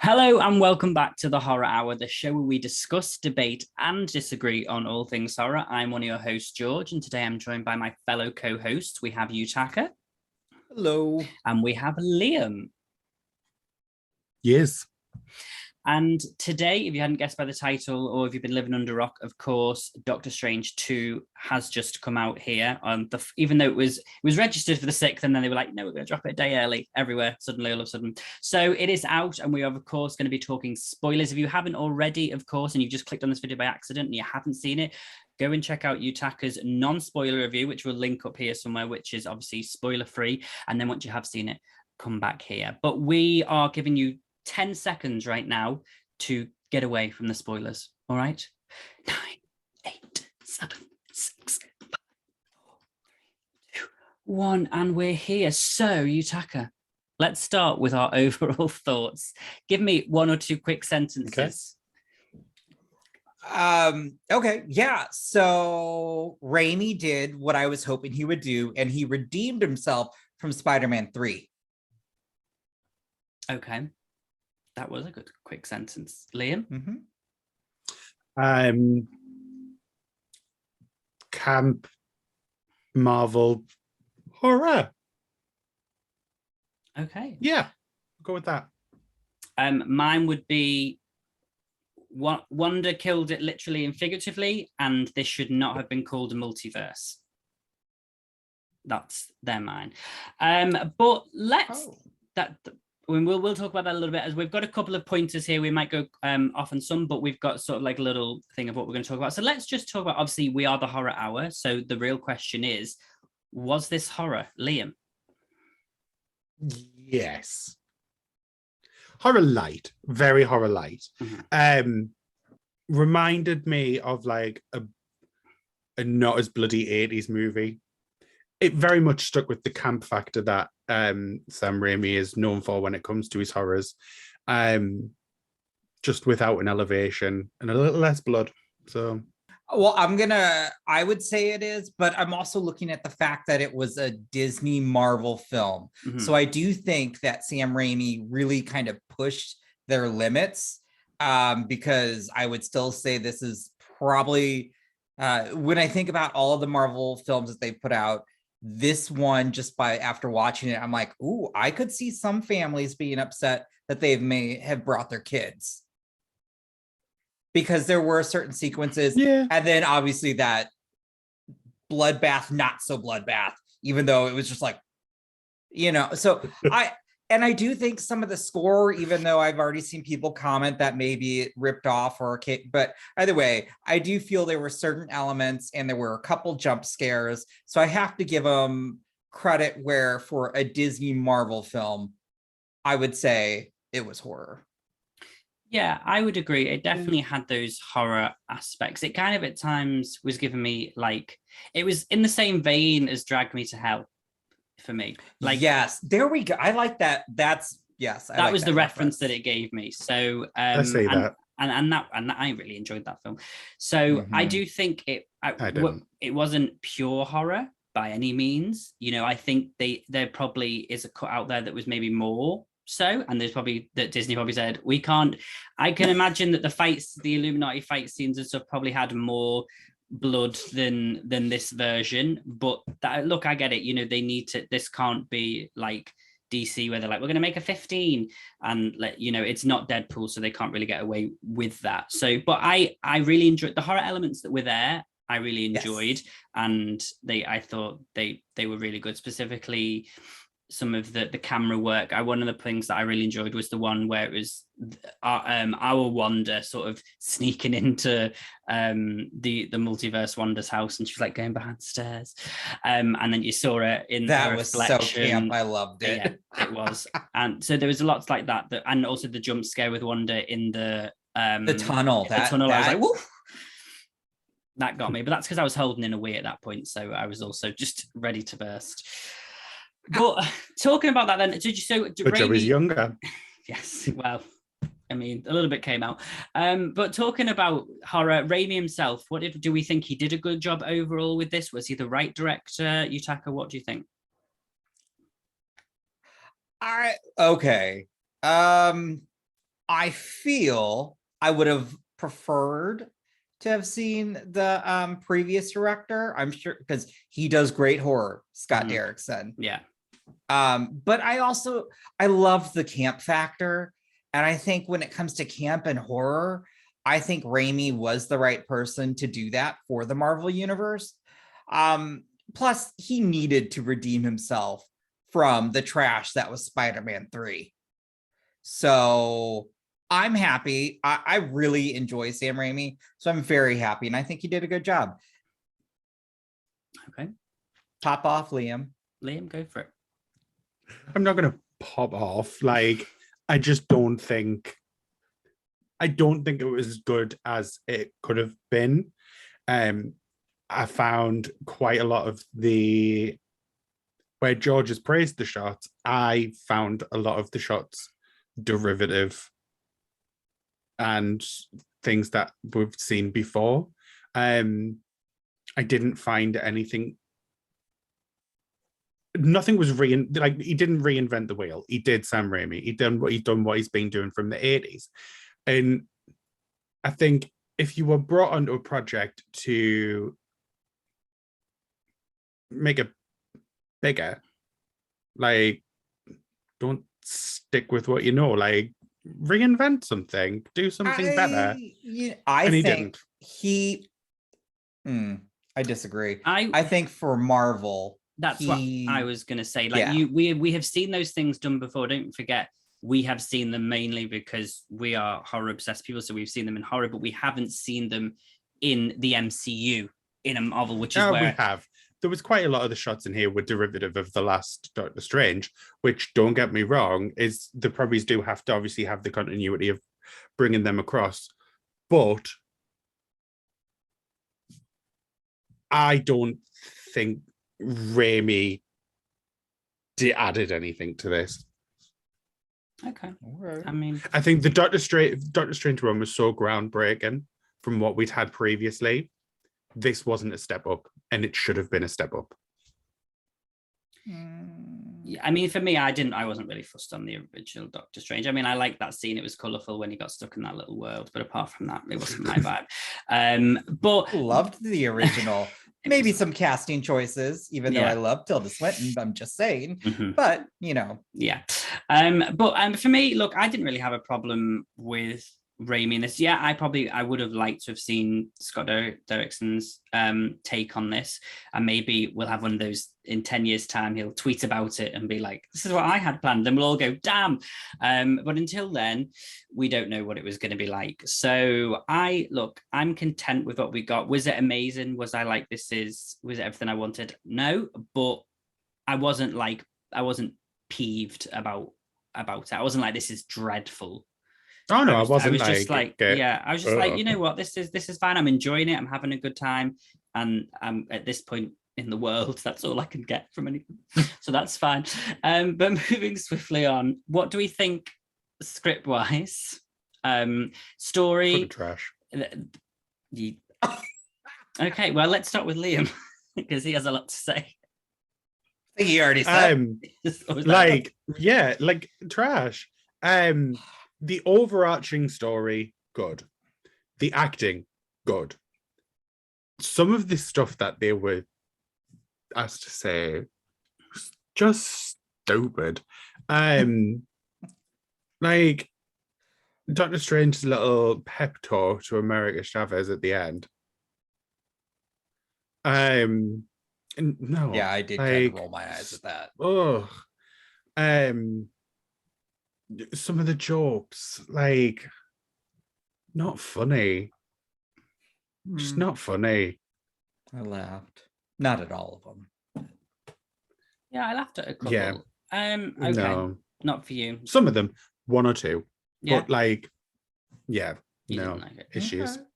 Hello and welcome back to the Horror Hour, the show where we discuss, debate, and disagree on all things horror. I'm one of your hosts, George, and today I'm joined by my fellow co-hosts. We have Yutaka. Hello. And we have Liam. Yes. And today, if you hadn't guessed by the title, or if you've been living under a rock, of course, Doctor Strange 2 has just come out here. Even though it was registered for the 6th, and then they were like, no, we're going to drop it a day early everywhere, suddenly, all of a sudden. So it is out, and we are, of course, going to be talking spoilers. If you haven't already, of course, and you've just clicked on this video by accident and you haven't seen it, go and check out Yutaka's non-spoiler review, which we'll link up here somewhere, which is obviously spoiler-free. And then once you have seen it, come back here. But we are giving you 10 seconds right now to get away from the spoilers. All right? 9, 8, 7, 6, 5, 4, 3, 2, 1. And we're here. So, Yutaka, let's start with our overall thoughts. Give me one or two quick sentences. Okay. Yeah. So Raimi did what I was hoping he would do, and he redeemed himself from Spider-Man 3. Okay. That was a good quick sentence. Liam? Camp Marvel horror. Okay. Yeah, I'll go with that. Mine would be Wanda killed it literally and figuratively, and this should not have been called a multiverse. That's their mine. But let's we'll talk about that a little bit, as we've got a couple of pointers here. We might go off on some, but we've got sort of like a little thing of what we're going to talk about. So let's just talk about, obviously, we are the Horror Hour. So the real question is, was this horror? Liam? Yes. Horror light, very horror light. Reminded me of like a not as bloody 80s movie. It very much stuck with the camp factor that Sam Raimi is known for when it comes to his horrors, just without an elevation and a little less blood. So, well, I would say it is, but I'm also looking at the fact that it was a Disney Marvel film. So I do think that Sam Raimi really kind of pushed their limits, because I would still say this is probably, when I think about all of the Marvel films that they put out, this one, just by after watching it, I'm like, ooh, I could see some families being upset that may have brought their kids, because there were certain sequences, and then obviously that bloodbath, not so bloodbath, even though it was just like, so I do think some of the score, even though I've already seen people comment that maybe it ripped off but either way, I do feel there were certain elements and there were a couple jump scares. So I have to give them credit where for a Disney Marvel film, I would say it was horror. Yeah, I would agree. It definitely had those horror aspects. It kind of at times was giving me like, it was in the same vein as Drag Me to Hell. For me, like, yes, there we go. I like that. That was the reference that it gave me. So I say that, and I really enjoyed that film. So I do think it wasn't pure horror by any means. I think there probably is a cut out there that was maybe more so, and there's probably that Disney probably said we can't. I can imagine that the Illuminati fight scenes and stuff probably had more blood than this version, but look, I get it. They need to. This can't be like DC where they're like, we're going to make a 15, and it's not Deadpool, so they can't really get away with that. So, but I really enjoyed the horror elements that were there. I really enjoyed, and I thought they were really good. Specifically, some of the camera work. One of the things that I really enjoyed was the one where it was our Wanda sort of sneaking into the multiverse Wanda's house, and she was like going behind the stairs, and then you saw her in that was reflection. So camp. I loved it. Yeah, it was. And so there was lots like that, and also the jump scare with Wanda in the tunnel. I was like, woof. That got me, but that's because I was holding in a wee at that point, so I was also just ready to burst. But talking about that, then, but I was younger. Yes, well, I mean, a little bit came out. But talking about horror, Raimi himself, do we think he did a good job overall with this? Was he the right director? Yutaka, what do you think? Okay. I feel I would have preferred to have seen the previous director. I'm sure because he does great horror, Scott Derrickson. Yeah. But I love the camp factor. And I think when it comes to camp and horror, I think Raimi was the right person to do that for the Marvel Universe. Plus, he needed to redeem himself from the trash that was Spider-Man 3. So I'm happy. I really enjoy Sam Raimi. So I'm very happy. And I think he did a good job. Okay. Top off, Liam. Liam, go for it. I'm not going to pop off. Like, I just don't think it was as good as it could have been. I found quite a lot of where George has praised the shots, I found a lot of the shots derivative and things that we've seen before. I didn't find anything. Nothing was he didn't reinvent the wheel. He did Sam Raimi. He done what he's been doing from the 80s. And I think if you were brought onto a project to make it bigger, like, don't stick with what you know, like, reinvent something, do something better. I think I disagree. I think for Marvel, that's what I was going to say. Like, we have seen those things done before. Don't forget, we have seen them mainly because we are horror obsessed people. So we've seen them in horror, but we haven't seen them in the MCU in a Marvel, which is where we have. There was quite a lot of the shots in here were derivative of the last Doctor Strange, which, don't get me wrong, is the probably do have to obviously have the continuity of bringing them across. But I don't think Raimi added anything to this. Okay. I mean, I think the Doctor Strange one was so groundbreaking from what we'd had previously. This wasn't a step up, and it should have been a step up. Yeah, I mean, for me, I wasn't really fussed on the original Doctor Strange. I mean, I liked that scene. It was colourful when he got stuck in that little world, but apart from that, it wasn't my vibe. But loved the original. Maybe some casting choices, even though I love Tilda Swinton, I'm just saying. But, you know. Yeah. But for me, look, I didn't really have a problem with Raimi in this. Yeah, I would have liked to have seen Scott Derrickson's take on this. And maybe we'll have one of those in 10 years' time. He'll tweet about it and be like, this is what I had planned. And we'll all go, damn. But until then, we don't know what it was going to be like. So I'm content with what we got. Was it amazing? Was I like, was it everything I wanted? No, but I wasn't peeved about it. I wasn't like, this is dreadful. Oh no, I was just like, you know what, this is fine. I'm enjoying it. I'm having a good time, and I'm at this point in the world. That's all I can get from anything, so that's fine. But moving swiftly on, what do we think script-wise? Story trash. Okay, well, let's start with Liam because he has a lot to say. I think he already said. Trash. The overarching story, good. The acting, good. Some of the stuff that they were asked to say, just stupid. Like Doctor Strange's little pep talk to America Chavez at the end. No. Yeah, I did kind of roll my eyes at that. Oh. Some of the jokes, like, not funny. Just not funny. I laughed. Not at all of them. Yeah, I laughed at a couple. Yeah. Okay. No. Not for you. Some of them, one or two. Yeah. But like, yeah, you no like it. issues. Okay.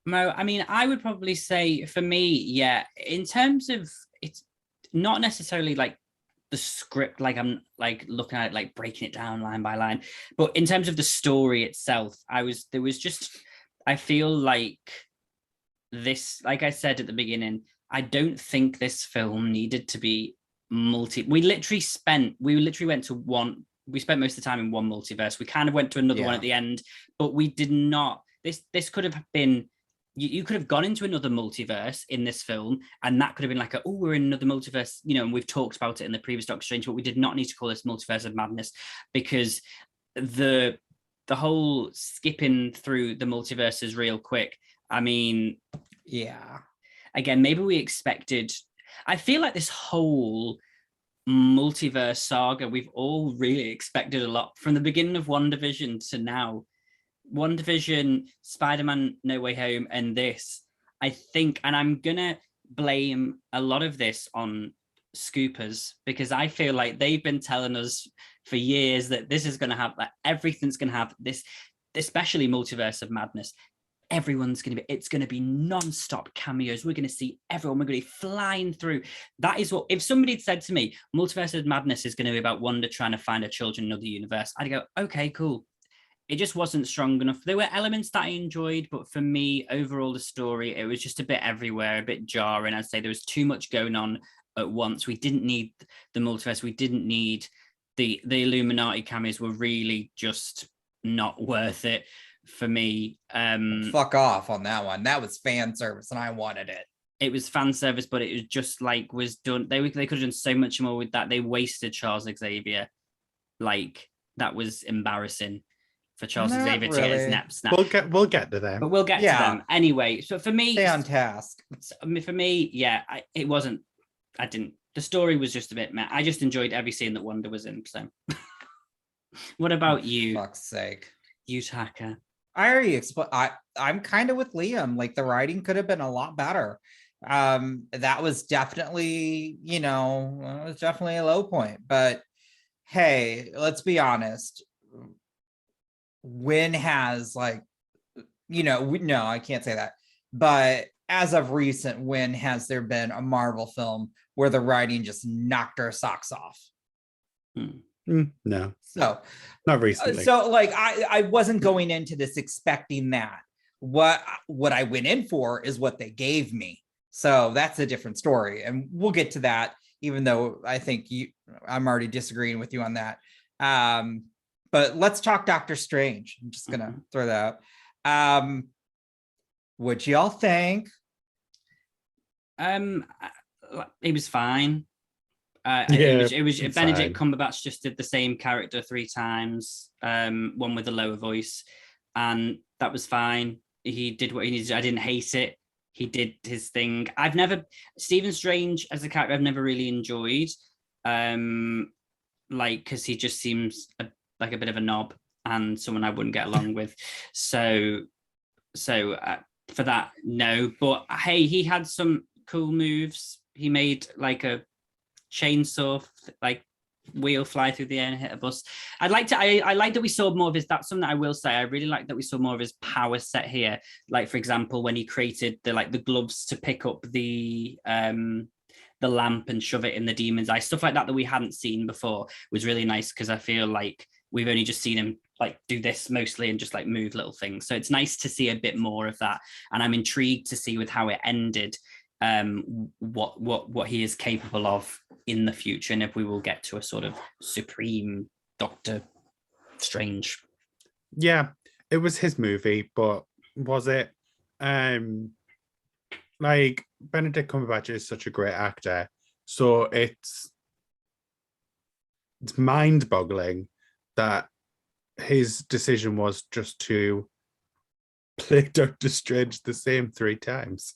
Mo, I mean, I would probably say for me, yeah, in terms of it's not necessarily like the script, like I'm like looking at it, like breaking it down line by line, but in terms of the story itself, I feel like this, like I said at the beginning, I don't think this film needed to be we literally went to one we spent most of the time in one multiverse. We kind of went to another one at the end, but we did not. This could have been. You could have gone into another multiverse in this film, and that could have been like, we're in another multiverse, and we've talked about it in the previous Doctor Strange, but we did not need to call this Multiverse of Madness, because the whole skipping through the multiverses real quick. I mean, again, maybe we expected. I feel like this whole multiverse saga, we've all really expected a lot from the beginning of WandaVision to now. WandaVision, Spider-Man No Way Home, and this, I think, and I'm gonna blame a lot of this on scoopers, because I feel like they've been telling us for years that this is going to have, like, everything's going to have this, especially Multiverse of Madness. It's going to be non-stop cameos. We're going to see everyone. We're going to be flying through. That is what, if somebody had said to me, Multiverse of Madness is going to be about Wanda trying to find her children in another universe, I'd go, okay, cool. It just wasn't strong enough. There were elements that I enjoyed, but for me, overall, the story, it was just a bit everywhere, a bit jarring. I'd say there was too much going on at once. We didn't need the multiverse. We didn't need the Illuminati cameos. Were really just not worth it for me. Fuck off on that one. That was fan service, and I wanted it. It was fan service, but it was just like was done. They could have done so much more with that. They wasted Charles Xavier. Like, that was embarrassing for Charles Xavier to get his snap. We'll get to them. But we'll get to them anyway. So for me, stay on task. For me, it wasn't. I didn't. The story was just a bit meh. I just enjoyed every scene that Wanda was in. So, what about you? Fuck's sake, Yutaka. I already explained. I'm kind of with Liam. Like, the writing could have been a lot better. That was definitely, it was definitely a low point. But hey, let's be honest. When has, like, no, I can't say that. But as of recent, when has there been a Marvel film where the writing just knocked our socks off? No. So not recently. So, like, I wasn't going into this expecting that. What I went in for is what they gave me. So that's a different story. And we'll get to that, even though I think I'm already disagreeing with you on that. But let's talk Doctor Strange. I'm just gonna throw that out. What y'all think? It was fine. It was Benedict fine. Cumberbatch just did the same character 3 times, one with a lower voice, and that was fine. He did what he needed to. I didn't hate it. He did his thing. Stephen Strange as a character I've never really enjoyed, because he just seems like a bit of a knob and someone I wouldn't get along with. So for that, no. But hey, he had some cool moves. He made like a chainsaw wheel fly through the air and hit a bus. I like that we saw more of his. That's something that I will say. I really like that we saw more of his power set here. Like, for example, when he created the gloves to pick up the lamp and shove it in the demon's eye, stuff like that we hadn't seen before was really nice, because I feel like we've only just seen him do this mostly and just move little things. So it's nice to see a bit more of that, and I'm intrigued to see with how it ended, what he is capable of in the future, and if we will get to a sort of supreme Doctor Strange. Yeah, it was his movie, but was it? Like, Benedict Cumberbatch is such a great actor, so it's mind-boggling that his decision was just to play Doctor Strange the same 3 times,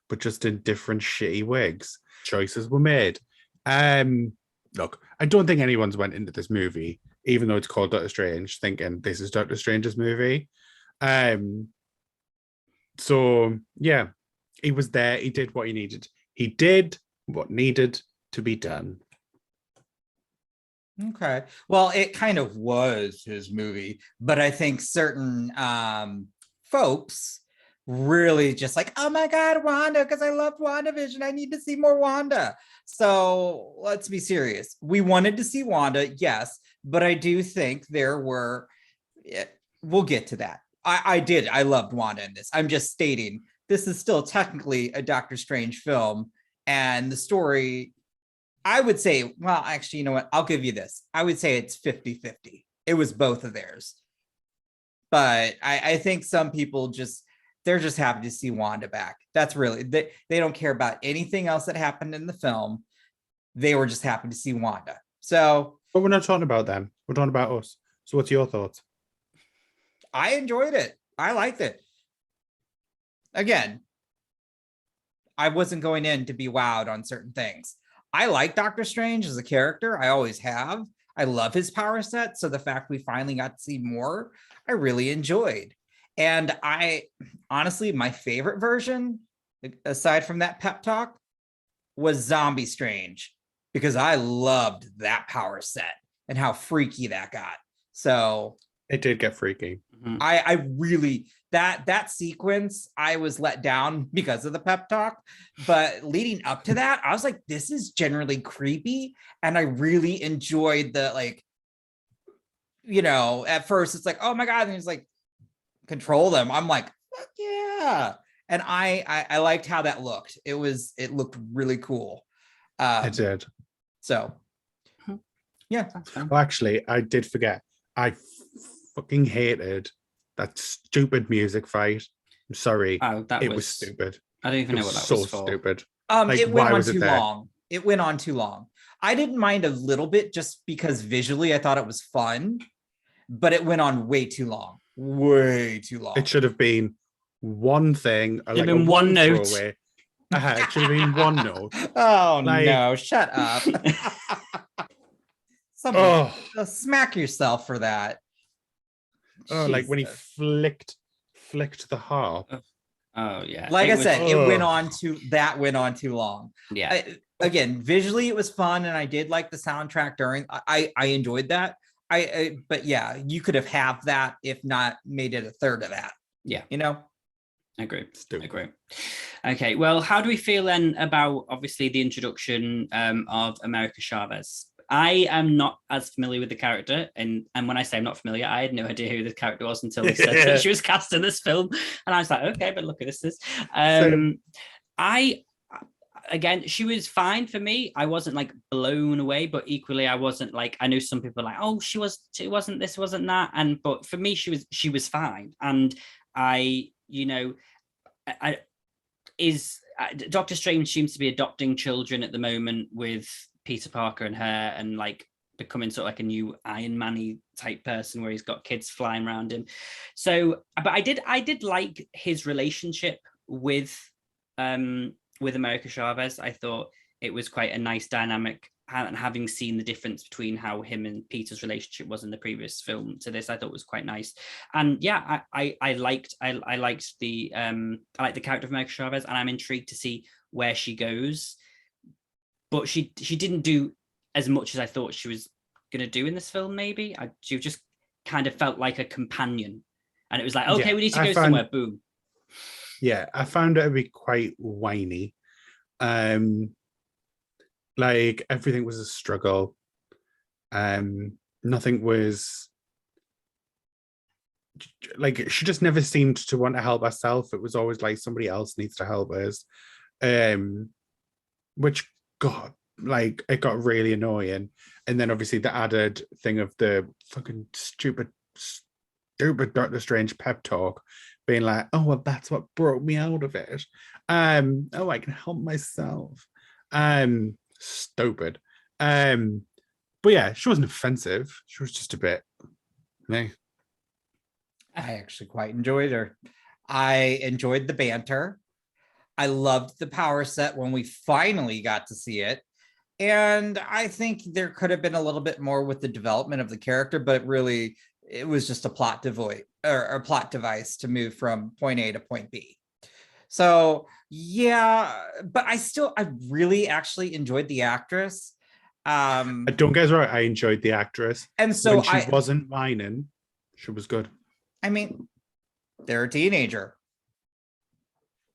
but just in different shitty wigs. Choices were made. Look, I don't think anyone's went into this movie, even though it's called Doctor Strange, thinking this is Doctor Strange's movie. So yeah, he was there. He did what he needed. He did what needed to be done. Okay. Well, it kind of was his movie, but I think certain folks really just like, oh my God, Wanda, because I loved WandaVision. I need to see more Wanda. So let's be serious. We wanted to see Wanda, yes, but I do think there were, we'll get to that. I loved Wanda in this. I'm just stating this is still technically a Doctor Strange film, and the story I would say, well, actually, you know what? I'll give you this. I would say it's 50-50. It was both of theirs. But I think some people they're just happy to see Wanda back. That's really, they don't care about anything else that happened in the film. They were just happy to see Wanda. So. But we're not talking about them. We're talking about us. So what's your thoughts? I enjoyed it. I liked it. Again, I wasn't going in to be wowed on certain things. I like Doctor Strange as a character. I always have. I love his power set. So the fact we finally got to see more, I really enjoyed. And I honestly, my favorite version, aside from that pep talk, was Zombie Strange, because I loved that power set and how freaky that got. So it did get freaky. I really, that sequence, I was let down because of the pep talk, but leading up to that, I was like, this is generally creepy. And I really enjoyed the, like, you know, at first it's like, oh my God. And he's like, control them. I'm like, fuck yeah. And I liked how that looked. It looked really cool. It did. So yeah. Well, actually, I did forget. I fucking hated that stupid music fight. I'm sorry. Oh, it was stupid. I don't even know what that was for. So stupid. Like, it went on too long. It went on too long. I didn't mind a little bit just because visually I thought it was fun, but it went on way too long. Way too long. It should have been one thing, like been one note. Throwaway. It should have been one note. Oh no! Shut up. Somebody smack yourself for that. Oh, Jesus. Like when he flicked the harp. Oh yeah. Like I said, it went on too long. Yeah. Again, visually it was fun, and I did like the soundtrack during. I enjoyed that. But yeah, you could have that if not made it a third of that. Yeah. You know. I agree. Okay, well, how do we feel then about obviously the introduction of America Chavez? I am not as familiar with the character, and when I say I'm not familiar, I had no idea who the character was until they said that she was cast in this film, and I was like, okay, but look at this. Again, she was fine for me. I wasn't like blown away, but equally, I wasn't like, I know some people are like, oh, she wasn't this, wasn't that, but for me, she was fine, and Doctor Strange seems to be adopting children at the moment with Peter Parker and her, and like becoming sort of like a new Iron Man-y type person where he's got kids flying around him. So, but I did like his relationship with America Chavez. I thought it was quite a nice dynamic, and having seen the difference between how him and Peter's relationship was in the previous film to this, I thought was quite nice. And yeah, I liked the character of America Chavez, and I'm intrigued to see where she goes. But she didn't do as much as I thought she was gonna do in this film. Maybe she just kind of felt like a companion, and it was like, okay, we need to go somewhere. Boom. Yeah, I found it to be quite whiny. Like everything was a struggle. Nothing was like, she just never seemed to want to help herself. It was always like somebody else needs to help us. Which it got really annoying. And then obviously the added thing of the fucking stupid Doctor Strange pep talk being like, oh well, that's what brought me out of it. I can help myself. Stupid. But yeah, she wasn't offensive. She was just a bit meh. I actually quite enjoyed her. I enjoyed the banter. I loved the power set when we finally got to see it. And I think there could have been a little bit more with the development of the character, but really it was just a plot device to move from point A to point B. So yeah, but I really actually enjoyed the actress. Don't get us right, I enjoyed the actress. And so when she wasn't whining, she was good. I mean, they're a teenager.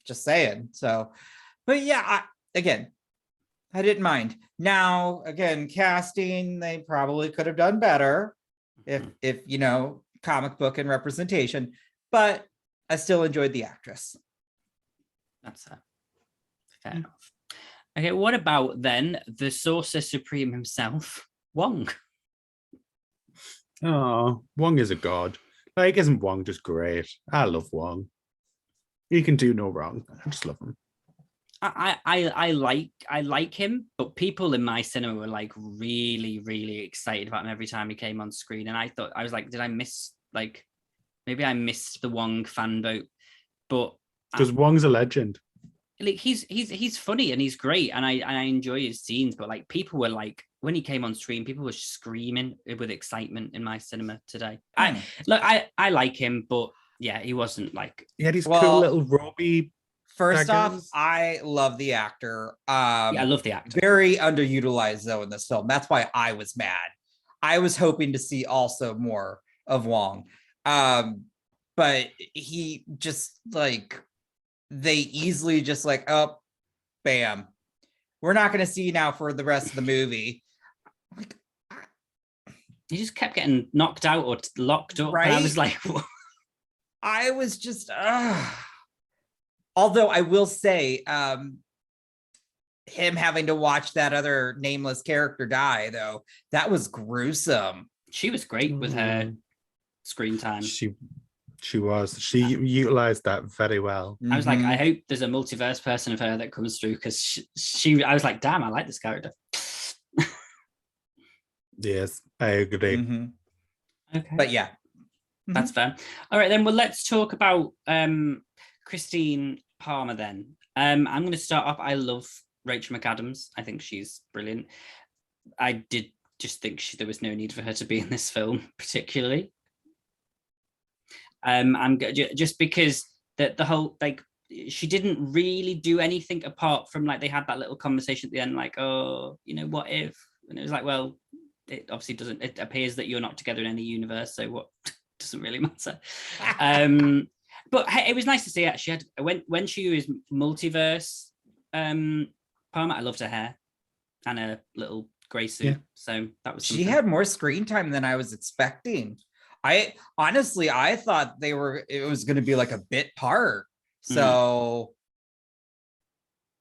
Just saying. So, but yeah, I didn't mind. Now, again, casting, they probably could have done better if you know, comic book and representation, but I still enjoyed the actress. That's fair enough. Okay, what about then the Sorcerer Supreme himself, Wong? Oh, Wong is a god. Like, isn't Wong just great? I love Wong. He can do no wrong. I just love him. I like him, but people in my cinema were like really, really excited about him every time he came on screen. And I was like, did I miss, like, maybe I missed the Wong fan vote? But because Wong's a legend. Like he's funny and he's great, and I enjoy his scenes. But like, people were like, when he came on screen, people were screaming with excitement in my cinema today. I like him, but yeah, he wasn't like. He had his cool little Robbie. First off, I love the actor. Yeah, I love the actor. Very underutilized though in this film. That's why I was mad. I was hoping to see also more of Wong. But he just like, they easily just like, oh, bam. We're not going to see now for the rest of the movie. Like, he just kept getting knocked out or locked up. Right? And I was like, what? I was just, although I will say, him having to watch that other nameless character die, though, that was gruesome. She was great with her screen time. She utilized that very well. I was like, I hope there's a multiverse person of her that comes through, because I was like, damn, I like this character. Yes, I agree. Okay. But yeah. That's fair. All right, then. Well, let's talk about Christine Palmer then. I'm going to start off. I love Rachel McAdams. I think she's brilliant. I did just think there was no need for her to be in this film, particularly. I'm just because the whole, like, she didn't really do anything apart from, like, they had that little conversation at the end, like, oh, you know, what if? And it was like, well, it obviously doesn't. It appears that you're not together in any universe, so what? Doesn't really matter. But hey, it was nice to see her. She had when she was Multiverse Palmer, I loved her hair and a little grey suit. Yeah. So that was something. She had more screen time than I was expecting. I honestly thought it was going to be like a bit part. So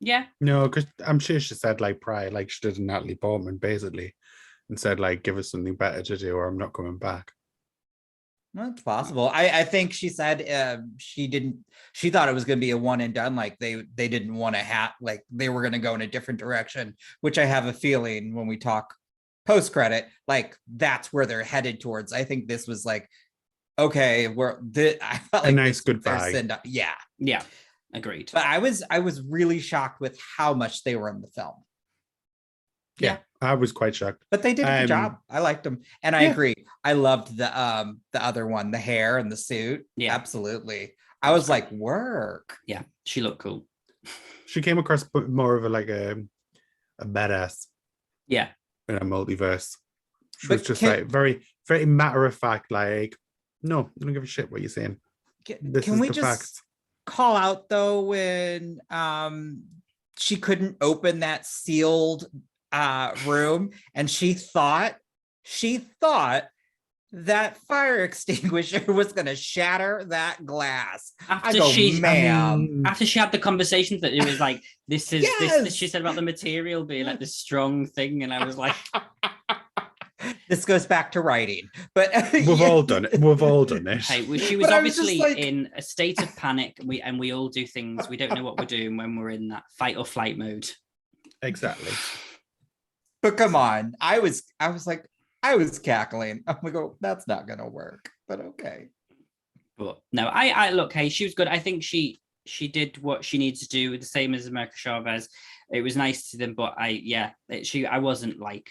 yeah. No, because I'm sure she said, like, prior, like she did Natalie Portman basically, and said, like, give us something better to do or I'm not coming back. That's possible. I think she said she thought it was going to be a one and done. Like they didn't want to like they were going to go in a different direction, which I have a feeling when we talk post credit, like that's where they're headed towards. I think this was like, okay, I felt like a nice goodbye. Yeah, agreed. But I was really shocked with how much they were in the film. Yeah, I was quite shocked. But they did a good job. I liked them. And I agree. I loved the other one, the hair and the suit. Yeah, absolutely. I was like, work. Yeah, she looked cool. She came across more of a badass. Yeah. In a multiverse. She was just like very, very matter of fact, like, no, I don't give a shit what you're saying. Can we just call out though when she couldn't open that sealed room and she thought that fire extinguisher was going to shatter that glass after she had the conversations that it was like, this is this she said about the material being like this strong thing, and I was like, this goes back to writing, but we've all done it. Hey, she was obviously in a state of panic, and we all do things, we don't know what we're doing when we're in that fight or flight mode. Exactly. But come on, I was cackling. I'm like, oh, that's not gonna work, but okay. But no, I look, hey, she was good. I think she did what she needed to do, the same as America Chavez. It was nice to see them, but I wasn't like,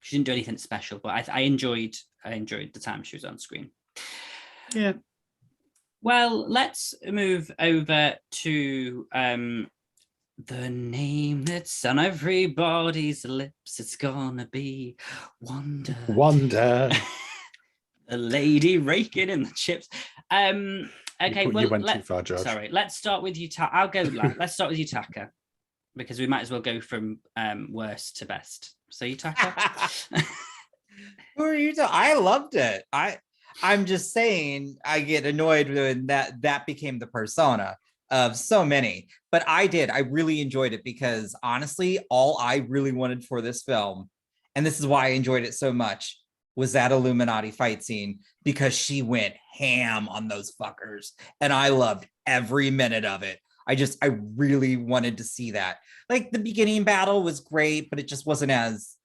she didn't do anything special, but I enjoyed the time she was on screen. Yeah. Well, let's move over to the name that's on everybody's lips. It's gonna be Wanda. The lady raking in the chips. Okay, you went too far, George. Sorry, let's start with Yutaka. Let's start with Yutaka, because we might as well go from worst to best. So Yutaka. Who are you? I loved it. I'm just saying, I get annoyed when that became the persona of so many, but I really enjoyed it because honestly, all I really wanted for this film, and this is why I enjoyed it so much, was that Illuminati fight scene, because she went ham on those fuckers and I loved every minute of it. I really wanted to see that. Like the beginning battle was great, but it just wasn't as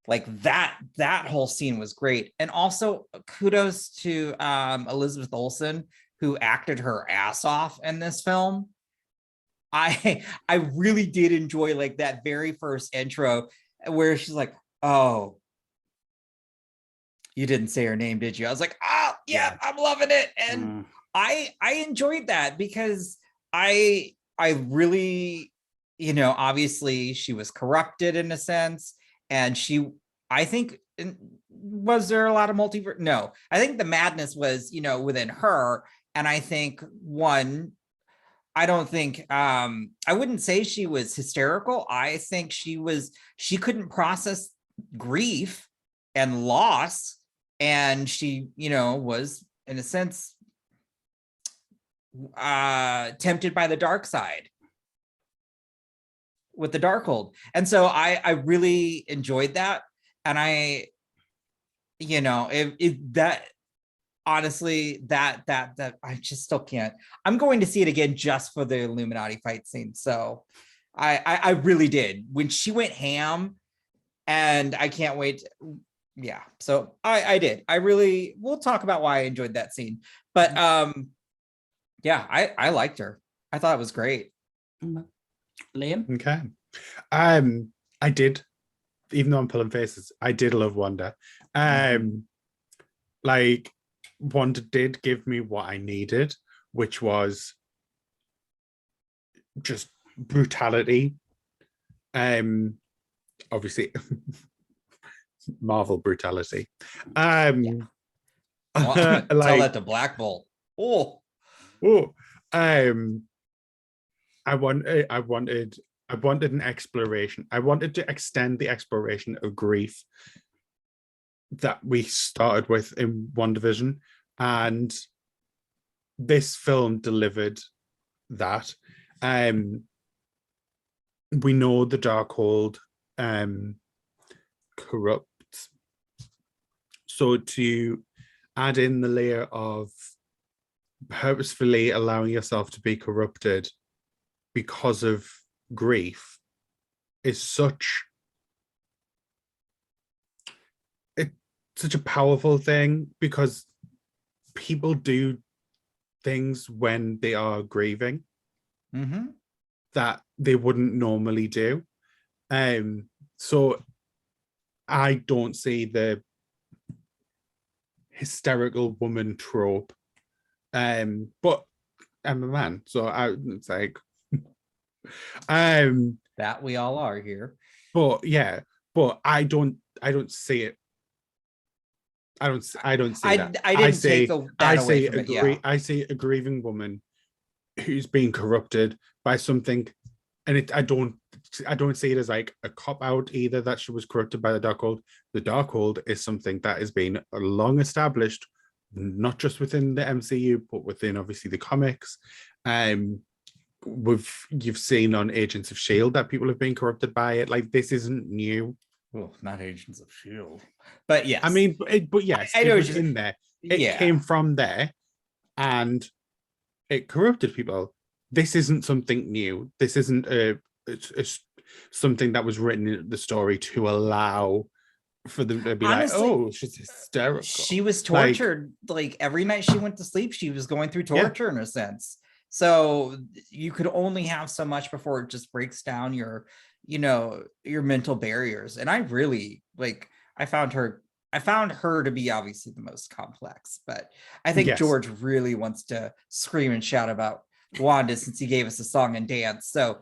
like that whole scene was great. And also kudos to Elizabeth Olsen, who acted her ass off in this film. I really did enjoy like that very first intro where she's like, "Oh, you didn't say her name, did you?" I was like, "Oh, yeah, I'm loving it." And I enjoyed that because I really, you know, obviously she was corrupted in a sense, and I think, was there a lot of multiverse? No, I think the madness was, you know, within her. And I think I don't think, I wouldn't say she was hysterical. I think she couldn't process grief and loss. And she, you know, was in a sense, tempted by the dark side with the Darkhold. And so I really enjoyed that. And I, you know, that honestly, that I just still can't. I'm going to see it again just for the Illuminati fight scene. So I really did when she went ham, and I can't wait. Yeah, so I did. We'll talk about why I enjoyed that scene. But yeah, I liked her. I thought it was great. Liam? Okay. I did, even though I'm pulling faces, I did love Wanda. Like, Wanda did give me what I needed, which was just brutality. Obviously, Marvel brutality. Tell that to Black Bolt. I wanted an exploration. I wanted to extend the exploration of grief that we started with in WandaVision, and this film delivered that. We know the Darkhold corrupts, so to add in the layer of purposefully allowing yourself to be corrupted because of grief is such a powerful thing, because people do things when they are grieving that they wouldn't normally do. So I don't see the hysterical woman trope, but I'm a man, so it's like that we all are here. But yeah, but I don't see it. I don't see that. I say I see a grieving woman who's being corrupted by something, and I don't see it as like a cop out either that she was corrupted by the Darkhold. The Darkhold is something that has been long established, not just within the MCU, but within obviously the comics. You've seen on Agents of S.H.I.E.L.D. that people have been corrupted by it. Like, this isn't new. Well, not Agents of S.H.I.E.L.D. But yes. I mean, but yes, I know it was in there. It came from there, and it corrupted people. This isn't something new. This isn't it's something that was written in the story to allow for them to be honestly, like, oh, she's hysterical. She was tortured. Like every night she went to sleep, she was going through torture in a sense. So you could only have so much before it just breaks down your, you know, your mental barriers. And I really I found her to be obviously the most complex, but I think George really wants to scream and shout about Wanda since he gave us a song and dance. So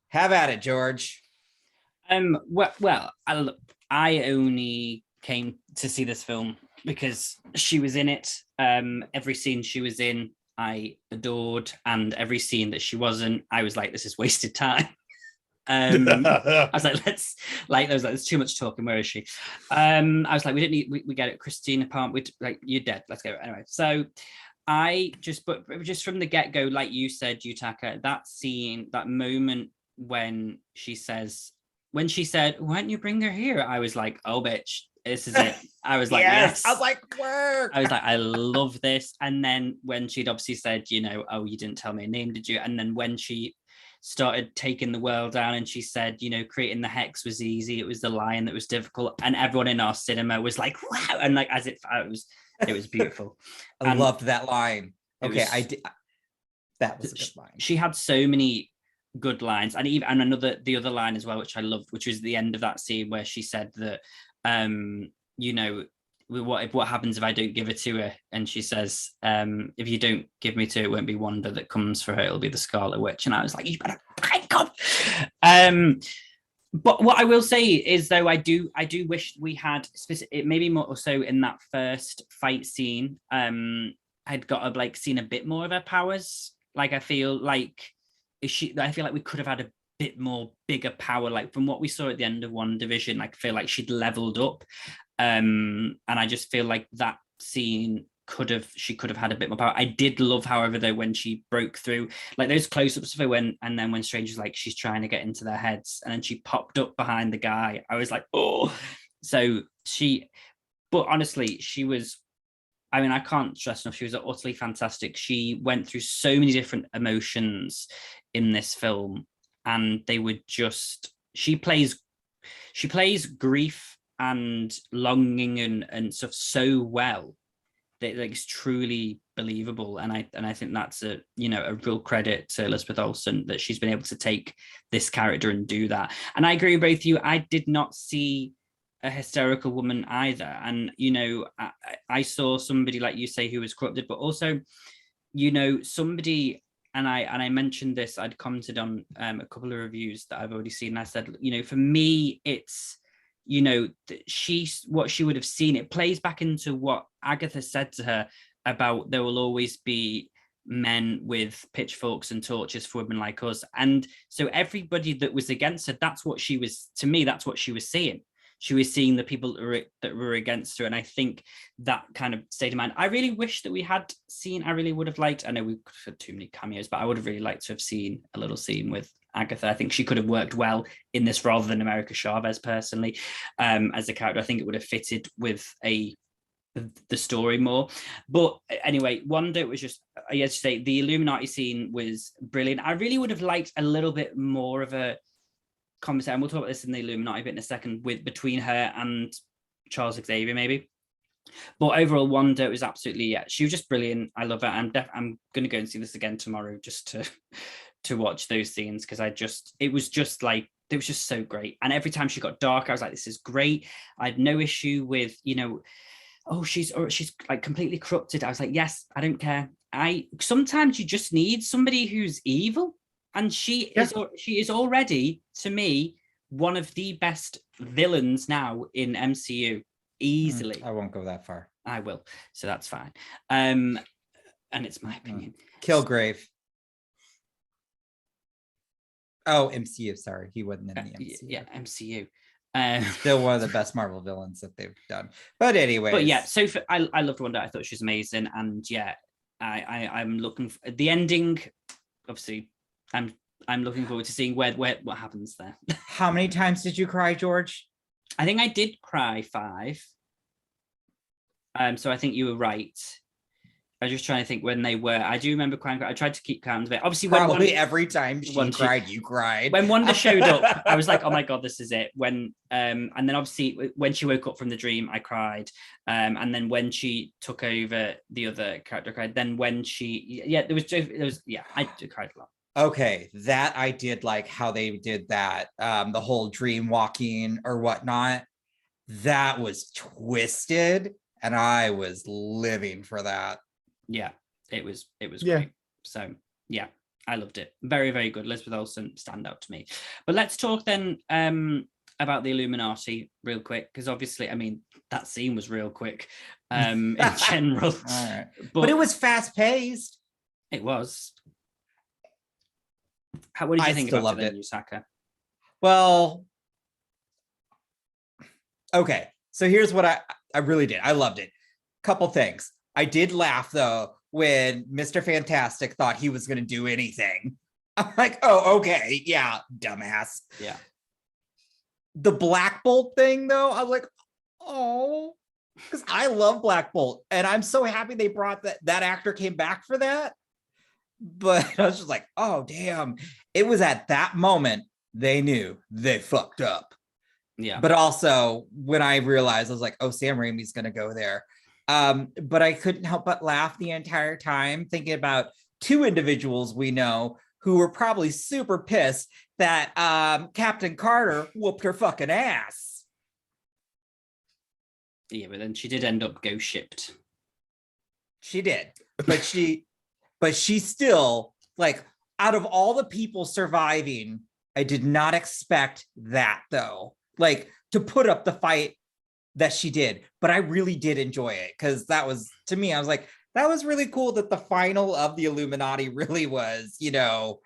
have at it, George. Well, I only came to see this film because she was in it. Every scene she was in, I adored, and every scene that she wasn't, I was like, this is wasted time. I was like, there's too much talking. Where is she? I was like, we get it, Christina Palmer. You're dead. Let's go anyway. So but just from the get-go, like you said, Yutaka, that scene, that moment when she said, why don't you bring her here? I was like, oh, bitch, this is it. I was like, yes. I was like, work. I was like, I love this. And then when she'd obviously said, oh, you didn't tell me a name, did you? And then when she started taking the world down and she said, creating the hex was easy. It was the lion that was difficult. And everyone in our cinema was like, wow. And like, as it was beautiful. I loved that line. Okay, I did. That was a good line. She had so many good lines, and the other line as well, which I loved, which was the end of that scene where she said that, what happens if I don't give it to her? And she says, if you don't give me to her, it won't be Wanda that comes for her, it'll be the Scarlet Witch. And I was like, you better thank God. But what I will say is, though, I do wish we had maybe more so in that first fight scene. I'd got to seen a bit more of her powers. Like, I feel like we could have had a bit more bigger power. Like from what we saw at the end of WandaVision, like I feel like she'd leveled up. And I just feel like that scene she could have had a bit more power. I did love, however, though, when she broke through, like those close-ups of her when Stranger's like, she's trying to get into their heads, and then she popped up behind the guy. I was like, oh. So but honestly, she was, I mean, I can't stress enough, she was utterly fantastic. She went through so many different emotions in this film, and they were just, she plays grief and longing and stuff so well that it's truly believable. And I think that's a real credit to Elizabeth Olsen, that she's been able to take this character and do that. And I agree with both of you. I did not see a hysterical woman either. And, I saw somebody, like you say, who was corrupted, but also, somebody, and I mentioned this, I'd commented on a couple of reviews that I've already seen. And I said, for me, it's, what she would have seen, it plays back into what Agatha said to her about there will always be men with pitchforks and torches for women like us. And so everybody that was against her, that's what she was seeing. She was seeing the people that were against her. And I think that kind of state of mind, I really wish that we had seen, I really would have liked, I know we had too many cameos, but I would have really liked to have seen a little scene with Agatha. I think she could have worked well in this rather than America Chavez, personally, as a character. I think it would have fitted with the story more. But anyway, Wanda was just, I have to say, the Illuminati scene was brilliant. I really would have liked a little bit more of a conversation, and we'll talk about this in the Illuminati bit in a second, between her and Charles Xavier, maybe. But overall, Wanda was absolutely, she was just brilliant. I love her. I'm going to go and see this again tomorrow just to watch those scenes, because it was just so great. And every time she got dark, I was like, this is great. I had no issue with, she's like completely corrupted. I was like, yes, I don't care. Sometimes you just need somebody who's evil, and she is already, to me, one of the best villains now in MCU, easily. I won't go that far. I will, so that's fine. And it's my opinion. Kilgrave. Oh, MCU. Sorry, he wasn't in the MCU. Yeah, MCU. Still one of the best Marvel villains that they've done. But anyway. But yeah, so I loved Wanda. I thought she was amazing, and yeah, I'm looking for the ending. Obviously, I'm looking forward to seeing what happens there. How many times did you cry, George? I think I did cry 5. So I think you were right. I was just trying to think when they were. I do remember crying. I tried to keep count of it. Obviously, probably every time she cried, you cried. When Wanda showed up, I was like, "Oh my God, this is it." And then obviously when she woke up from the dream, I cried. And then when she took over, the other character cried. Then when I cried a lot. Okay, that I did like how they did that. The whole dream walking or whatnot. That was twisted, and I was living for that. Yeah, it was great. So yeah, I loved it. Very, very good. Elizabeth Olsen, stand out to me. But let's talk then about the Illuminati real quick, because obviously, I mean, that scene was real quick in general. All right. But it was fast paced. It was. What did you think about it, Yutaka? Well, okay. So here's what I really did. I loved it. Couple things. I did laugh, though, when Mr. Fantastic thought he was going to do anything. I'm like, oh, okay, yeah, dumbass. Yeah. The Black Bolt thing, though, I was like, oh, because I love Black Bolt, and I'm so happy they brought that actor came back for that. But I was just like, oh, damn. It was at that moment they knew they fucked up. Yeah. But also when I realized, I was like, oh, Sam Raimi's going to go there. But I couldn't help but laugh the entire time thinking about two individuals we know who were probably super pissed that Captain Carter whooped her fucking ass. Yeah, but then she did end up ghost shipped. She did. But she still, like, out of all the people surviving, I did not expect that, though. Like, to put up the fight that she did. But I really did enjoy it, because that was, to me, I was like, that was really cool that the final of the Illuminati really was, you know,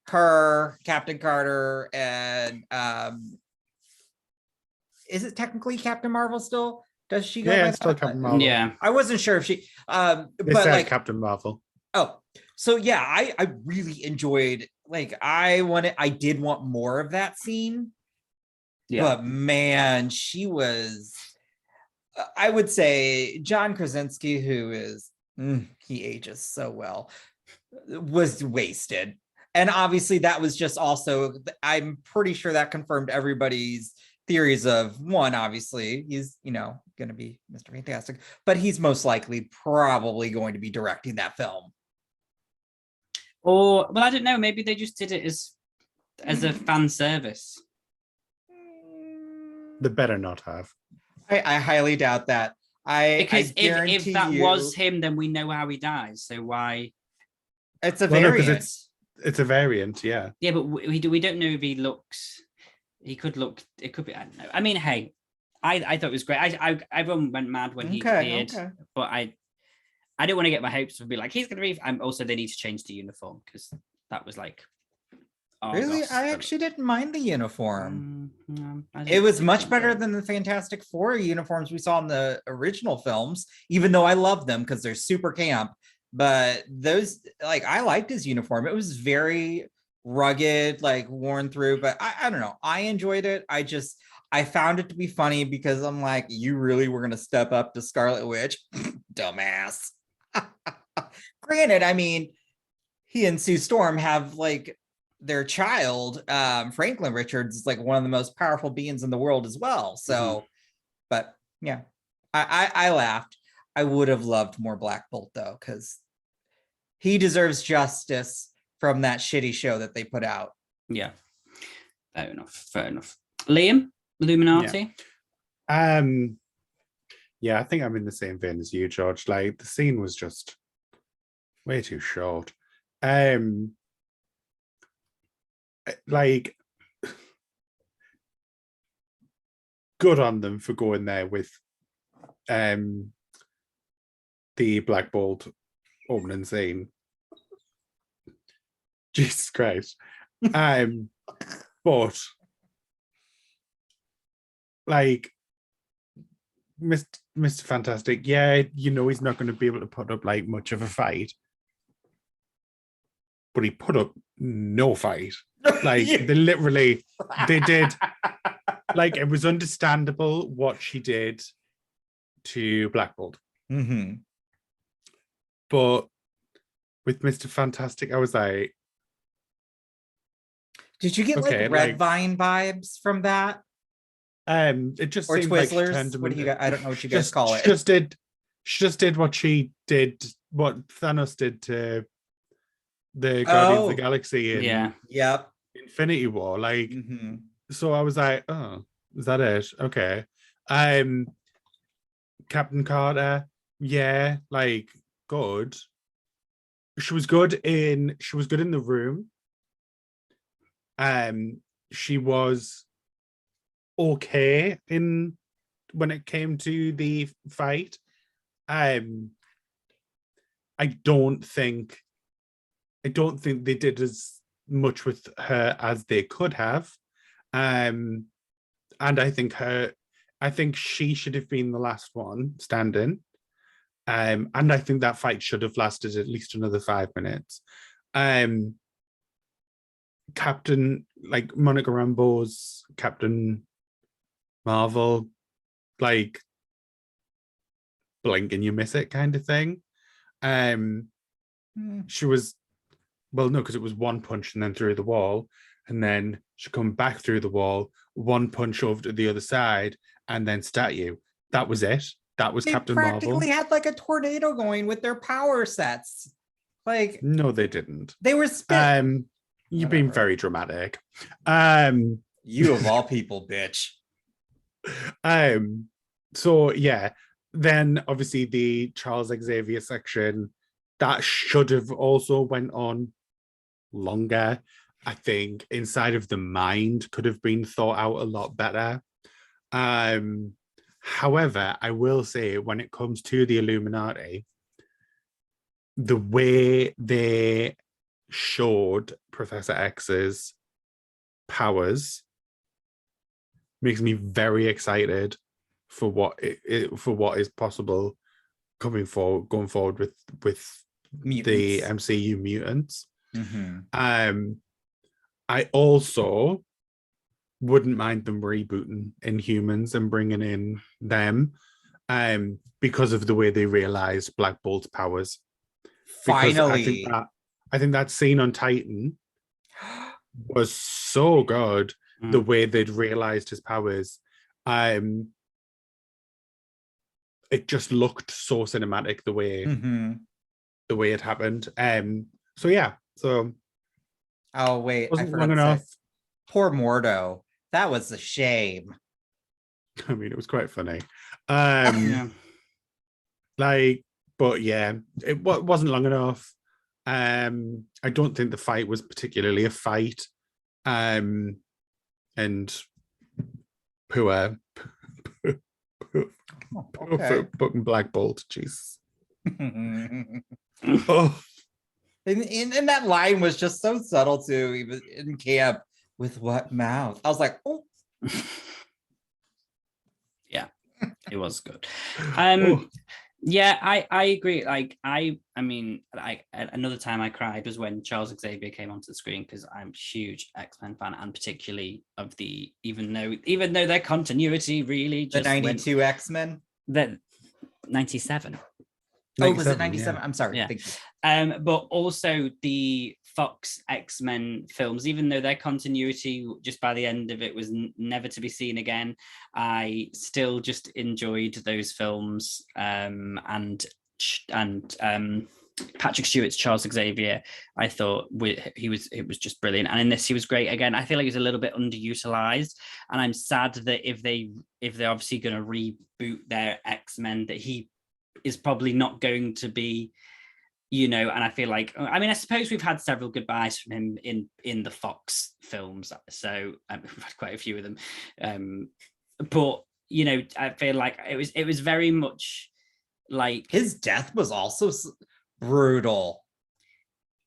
her, Captain Carter, and is it technically Captain Marvel still? Does she go by it's still that? Captain Marvel. Yeah. I wasn't sure if she They but said like Captain Marvel. Oh, so yeah, I really enjoyed, like, I did want more of that scene. Yeah. But man, she was, I would say John Krasinski, who is, he ages so well, was wasted. And obviously that was just also, I'm pretty sure that confirmed everybody's theories of, one, obviously he's, you know, going to be Mr. Fantastic, but he's most likely probably going to be directing that film. Or, well, I don't know, maybe they just did it as a fan service. They better not have. I highly doubt that. Because if that was him, then we know how he dies. So why? It's a variant. No, it's a variant, yeah. Yeah, but we don't know if he looks. He could look. It could be. I don't know. I mean, hey, I thought it was great. Everyone went mad when he appeared, but I don't want to get my hopes to be like he's going to be. Also, they need to change the uniform because that was like. Really, I actually didn't mind the uniform. It was much better than the Fantastic Four uniforms we saw in the original films, even though I love them because they're super camp. But those, like, I liked his uniform. It was very rugged, like worn through, but I don't know. I enjoyed it. I found it to be funny because I'm like, you really were going to step up to Scarlet Witch? Dumbass. Granted, I mean, he and Sue Storm have like their child, Franklin Richards, is like one of the most powerful beings in the world as well. So, but yeah, I laughed. I would have loved more Black Bolt though, because he deserves justice from that shitty show that they put out. Yeah, fair enough. Liam, Illuminati. Yeah, I think I'm in the same vein as you, George. Like the scene was just way too short. Like, good on them for going there with the Black Bolt opening scene. Jesus Christ. But like Mr. Fantastic, yeah, you know he's not going to be able to put up like much of a fight. But he put up no fight. Like they did, like it was understandable what she did to Black Bolt. Mm-hmm. But with Mr. Fantastic, I was like, did you get like Red Vine vibes from that? It just or seemed Twizzlers. Like she what do you guys, I don't know what you guys call it. She just did what she did, what Thanos did to the Guardians of the Galaxy in Infinity War. Like, so I was like, oh, is that it? Okay. Captain Carter, yeah, like good. She was good in the room. She was okay when it came to the fight. I don't think they did as much with her as they could have. And I think she should have been the last one standing. And I think that fight should have lasted at least another 5 minutes. Captain, like Monica Rambeau's Captain Marvel, like blink and you miss it kind of thing. She was, well, no, because it was one punch and then through the wall, and then she come back through the wall, one punch over to the other side, and then stat you. That was it. That was Captain Marvel. They practically had like a tornado going with their power sets. Like, no, they didn't. They were spit. You've been very dramatic. You of all people, bitch. So yeah, then obviously the Charles Xavier section that should have also went on longer. I think Inside of the Mind could have been thought out a lot better. However, I will say when it comes to the Illuminati, the way they showed Professor X's powers makes me very excited for what is possible going forward with mutants. The MCU mutants. I also wouldn't mind them rebooting Inhumans and bringing in them because of the way they realized Black Bolt's powers. Finally, I think that scene on Titan was so good. The way they'd realized his powers, it just looked so cinematic the way it happened. So yeah, so oh wait, wasn't long enough. Poor Mordo, that was a shame. I mean, it was quite funny. Like, but yeah, it wasn't long enough. I don't think the fight was particularly a fight. And poor fucking Black Bolt, jeez. Oh. And that line was just so subtle too, even in camp. With what mouth? I was like, oh. Yeah, it was good. Yeah, I agree. Like I mean, another time I cried was when Charles Xavier came onto the screen, because I'm a huge X-Men fan, and particularly of the even though their continuity really just the 92 X-Men, that 97. Oh, was it 97? Yeah. I'm sorry. Yeah. Thank you. But also the Fox X-Men films, even though their continuity just by the end of it was never to be seen again, I still just enjoyed those films. And Patrick Stewart's Charles Xavier, I thought it was just brilliant. And in this, he was great again. I feel like he was a little bit underutilized, and I'm sad that if they're obviously going to reboot their X-Men, that he is probably not going to be, and I feel like, I mean, I suppose we've had several goodbyes from him in the Fox films, so we've had quite a few of them, but I feel like it was very much like his death was also brutal.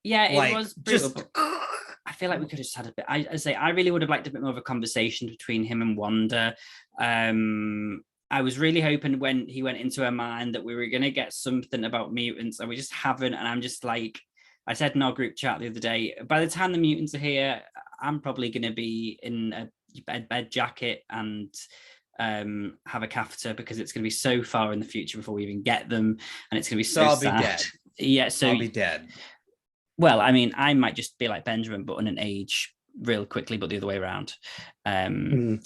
Yeah, it was brutal. Just I feel like we could have just had a bit. I really would have liked a bit more of a conversation between him and Wanda. I was really hoping when he went into her mind that we were going to get something about mutants, and we just haven't. And I'm just like, I said in our group chat the other day, by the time the mutants are here, I'm probably going to be in a bed jacket and have a catheter, because it's going to be so far in the future before we even get them, and it's going to be so I'll sad. Be dead. Yeah, so I'll be dead. Well, I mean, I might just be like Benjamin, but on an age real quickly, but the other way around. No.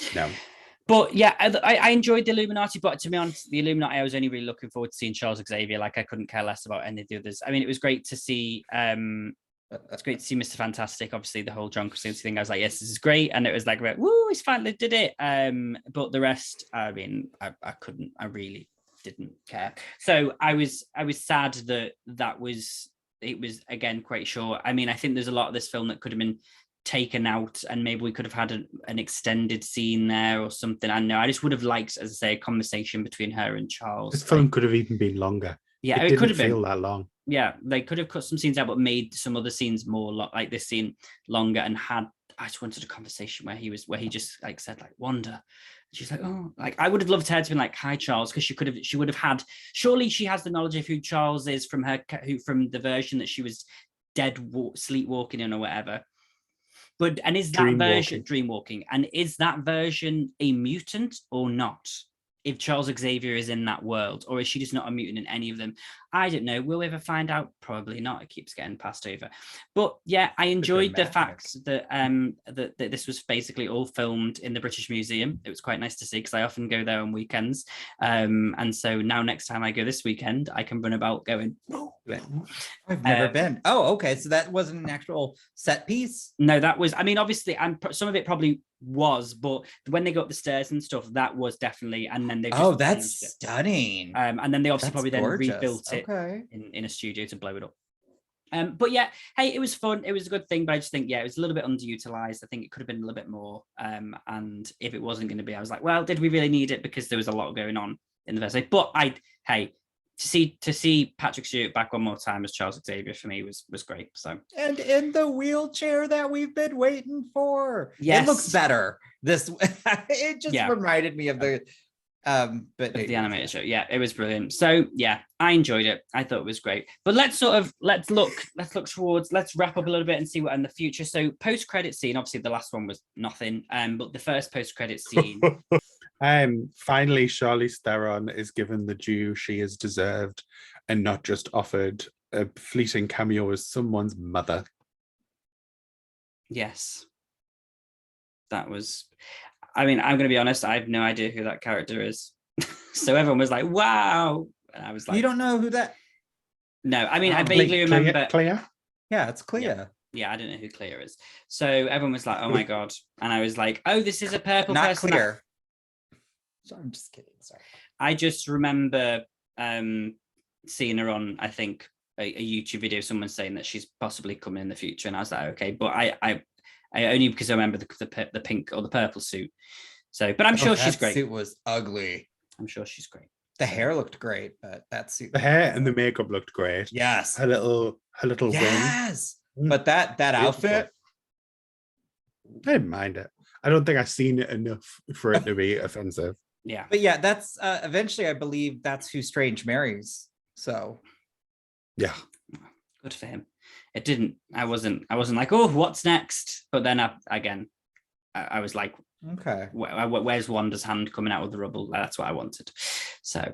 But yeah, I enjoyed the Illuminati, but to be honest, the Illuminati, I was only really looking forward to seeing Charles Xavier. Like, I couldn't care less about any of the others. I mean, it was great to see. It's great to see Mr. Fantastic. Obviously, the whole John Krasinski thing. I was like, yes, this is great, and it was like, woo, he's finally did it. But the rest, I mean, I couldn't. I really didn't care. So I was sad that was. It was again quite short. I mean, I think there's a lot of this film that could have been taken out, and maybe we could have had an extended scene there or something. I don't know. I just would have liked, as I say, a conversation between her and Charles. This film could have even been longer. Yeah, it could have feel that long. Yeah, they could have cut some scenes out, but made some other scenes more like this scene longer, and had. I just wanted a conversation where he just like said like, Wanda, She's like, oh, like I would have loved her to be like, hi Charles, because she would have had. Surely she has the knowledge of who Charles is from from the version that she was sleepwalking in or whatever. But and is that version dreamwalking? And is that version a mutant or not? If Charles Xavier is in that world, or is she just not a mutant in any of them? I don't know. Will we ever find out? Probably not. It keeps getting passed over. But yeah, I enjoyed the fact that that this was basically all filmed in the British Museum. It was quite nice to see because I often go there on weekends. And so now next time I go this weekend, I can run about going, oh. I've never been. Oh, okay. So that wasn't an actual set piece? No, that was, I mean, obviously, and some of it probably was, but when they go up the stairs and stuff, that was definitely, and then they just that's stunning. And then they obviously probably gorgeous. Then rebuilt it in a studio to blow it up. But yeah, hey, it was fun. It was a good thing, but I just think, yeah, it was a little bit underutilized. I think it could have been a little bit more. And if it wasn't going to be, I was like, well, did we really need it? Because there was a lot going on in the first place. But to see Patrick Stewart back one more time as Charles Xavier for me was great. So, and in the wheelchair that we've been waiting for. Yes. It looks better. It just reminded me of the the animated show. Yeah, it was brilliant. So yeah, I enjoyed it. I thought it was great. But let's look towards, let's wrap up a little bit and see what in the future. So post-credit scene, obviously the last one was nothing. But the first post-credit scene. Finally, Charlize Theron is given the due she has deserved and not just offered a fleeting cameo as someone's mother. Yes. That was, I mean, I'm going to be honest, I have no idea who that character is. So everyone was like, wow. And I was like, you don't know who that? No, I mean, I vaguely remember. Clea? Yeah, it's Clea. Yeah, I don't know who Clea is. So everyone was like, oh my God. And I was like, oh, this is a purple not person. Clear. So I'm just kidding. Sorry. I just remember seeing her on, I think, a YouTube video, someone saying that she's possibly coming in the future. And I was like, okay, but I only because I remember the pink or the purple suit. So, but I'm sure she's great. That suit was ugly. I'm sure she's great. The hair looked great, but that suit. The hair and the makeup looked great. Yes. Her little yes. wing. But that outfit. I didn't mind it. I don't think I've seen it enough for it to be offensive. Yeah. But yeah, that's eventually I believe that's who Strange marries. So yeah. Good for him. It didn't, I wasn't like, oh, what's next? But then I was like, okay, where's Wanda's hand coming out of the rubble? That's what I wanted. So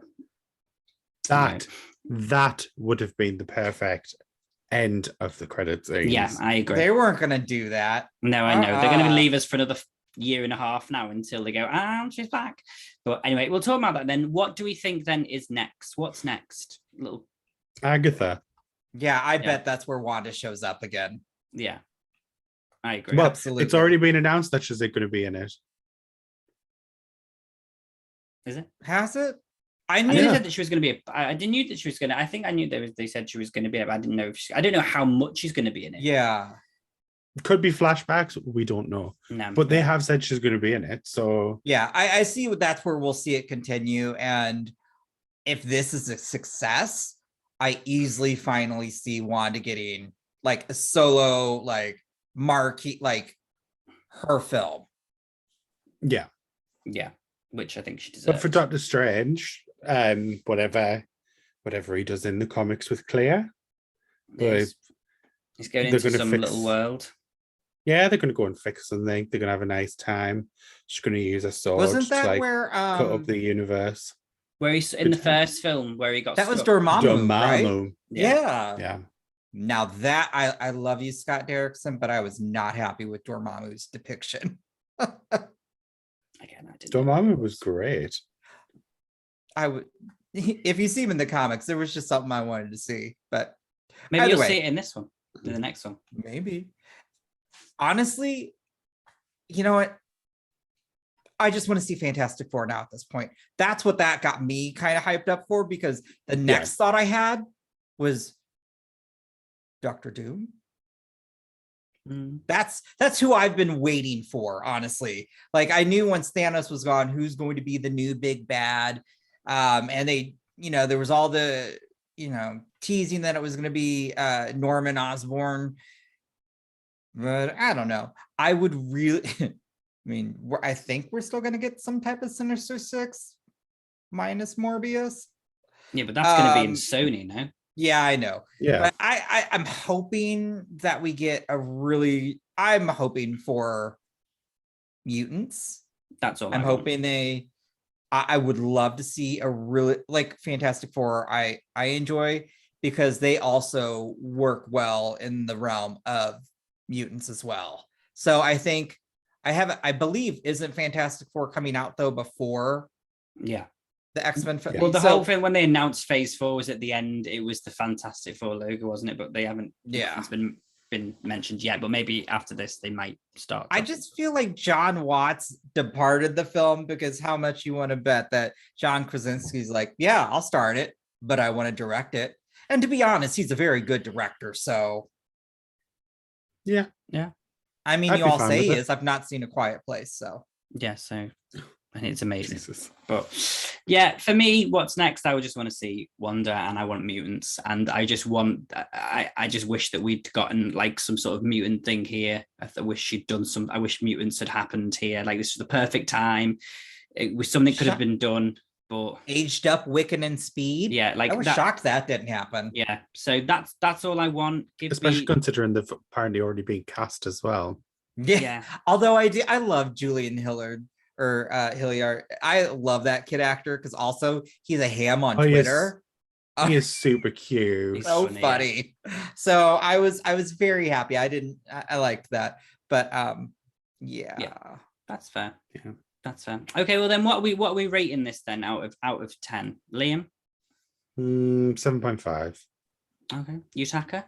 that would have been the perfect end of the credits. Yeah, I agree. They weren't going to do that. No, I know. They're going to leave us for another year and a half now until they go, she's back. But anyway, we'll talk about that then. What do we think then is next? What's next? Little Agatha. Yeah, I bet that's where Wanda shows up again. Yeah, I agree. Well, absolutely. It's already been announced that she's going to be in it. Is it? Has it? I knew that she was going to be. I didn't know that she was going to. I think I knew they said she was going to be. But I didn't know. I don't know how much she's going to be in it. Yeah, could be flashbacks. We don't know. No, but they have said she's going to be in it. So yeah, I see. That's where we'll see it continue. And if this is a success, I easily finally see Wanda getting like a solo, like marquee, like her film. Yeah. Yeah. Which I think she deserves. But for Doctor Strange, whatever he does in the comics with Clea, he's going into some little world. Yeah, they're going to go and fix something. They're going to have a nice time. She's going to use a sword. Wasn't that to, where cut up the universe? Where he's in the first film where he got that was Dormammu, right? Yeah. Yeah. Now that I love you, Scott Derrickson, but I was not happy with Dormammu's depiction. Again, I didn't. Dormammu was great. I would, if you see him in the comics, there was just something I wanted to see. But maybe you'll see it in this one, in the next one. Maybe. Honestly, you know what? I just want to see Fantastic Four now at this point. That's what that got me kind of hyped up for, because the next thought I had was Doctor Doom. That's who I've been waiting for, honestly. Like, I knew once Thanos was gone, who's going to be the new big bad. And they, there was all the, teasing that it was going to be Norman Osborn. But I don't know. I would really... mean, I think we're still going to get some type of Sinister Six minus Morbius. Yeah, but that's going to be in Sony now. Yeah, I know. Yeah. But I'm hoping that we get I'm hoping for mutants. That's all I'm hoping I would love to see a really like Fantastic Four. I enjoy because they also work well in the realm of mutants as well. So I think I believe isn't Fantastic Four coming out though before the X-Men film? Well, the whole thing when they announced Phase 4 was at the end. It was the Fantastic Four logo, wasn't it? But they haven't. It's been mentioned yet. But maybe after this, they might start. I just feel like John Watts departed the film because how much you want to bet that John Krasinski's like, yeah, I'll start it, but I want to direct it. And to be honest, he's a very good director. So, yeah. I mean, you all say he is. I've not seen A Quiet Place, so yeah. So, and it's amazing. Jesus. But yeah, for me, what's next? I would just want to see Wanda, and I want mutants, and I just wish that we'd gotten like some sort of mutant thing here. I wish she'd done some. I wish mutants had happened here. Like this was the perfect time. It was something could have been done. But aged up Wiccan and Speed. Yeah, like I was shocked that didn't happen. Yeah, so that's all I want. Especially considering they've apparently already been cast as well. Yeah. Although I love Julian Hilliard or Hilliard. I love that kid actor because also he's a ham on Twitter. He is super cute. He's so funny. So I was very happy. I liked that. But yeah. That's fair. Yeah. That's fair. Okay, well then what are we rating this then out of 10? Liam? 7.5. Okay. Yutaka?